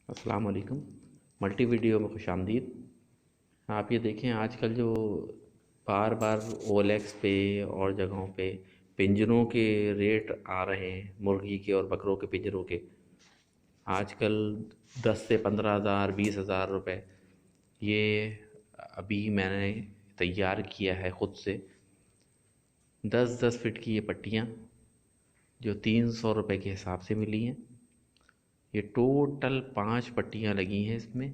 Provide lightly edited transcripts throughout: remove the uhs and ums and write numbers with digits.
अस्सलाम वालेकुम। Multi video में खुशामदीद। आप ये देखें, आजकल जो बार बार ओएलएक्स पे और जगहों पे पिंजरों के रेट आ रहे हैं, मुर्गी के और बकरों के पिंजरों के। आजकल 10 से 15 हज़ार, 20 हज़ार रुपये। ये अभी मैंने तैयार किया है ख़ुद से 10-10 फीट की ये पट्टियाँ, जो 300 रुपये के हिसाब से मिली हैं। ये टोटल 5 पट्टियाँ लगी हैं इसमें,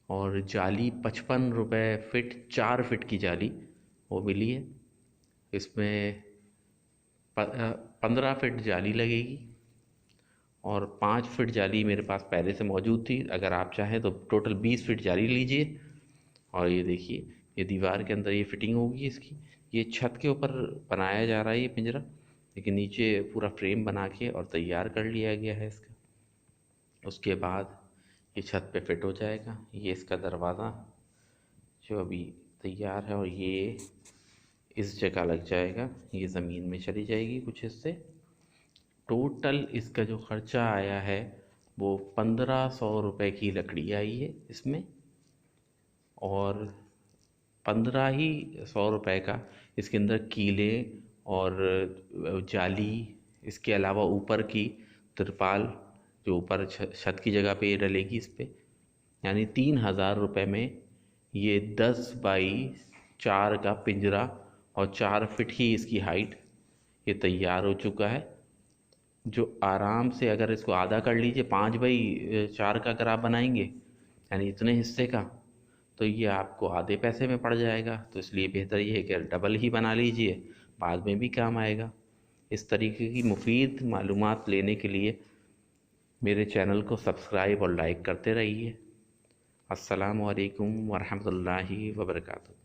और जाली 55 रुपये फिट, 4 फीट की जाली वो मिली है। इसमें 15 फीट जाली लगेगी और 5 फीट जाली मेरे पास पहले से मौजूद थी। अगर आप चाहें तो टोटल 20 फीट जाली लीजिए। और ये देखिए, ये दीवार के अंदर ये फिटिंग होगी इसकी। ये छत के ऊपर बनाया जा रहा है ये पिंजरा, लेकिन नीचे पूरा फ्रेम बना के और तैयार कर लिया गया है इसका। उसके बाद ये छत पे फिट हो जाएगा। ये इसका दरवाज़ा जो अभी तैयार है, और ये इस जगह लग जाएगा, ये ज़मीन में चली जाएगी कुछ हिस्से। टोटल इसका जो ख़र्चा आया है वो 1500 रुपये की लकड़ी आई है इसमें, और 15 ही 100 रुपये का इसके अंदर कीले और जाली, इसके अलावा ऊपर की तिरपाल जो ऊपर छत की जगह पे डलेगी इस पे। यानी 3000 रुपये में ये 10 बाई 4 का पिंजरा और 4 फीट ही इसकी हाइट ये तैयार हो चुका है। जो आराम से, अगर इसको आधा कर लीजिए, 5 बाई 4 का अगर आप बनाएंगे यानी इतने हिस्से का, तो ये आपको आधे पैसे में पड़ जाएगा। तो इसलिए बेहतर ये है कि डबल ही बना लीजिए, बाद में भी काम आएगा। इस तरीके की मुफीद मालूमात लेने के लिए मेरे चैनल को सब्सक्राइब और लाइक करते रहिए। अस्सलामु अलैकुम वरहमतुल्लाहि वबरकातुहू।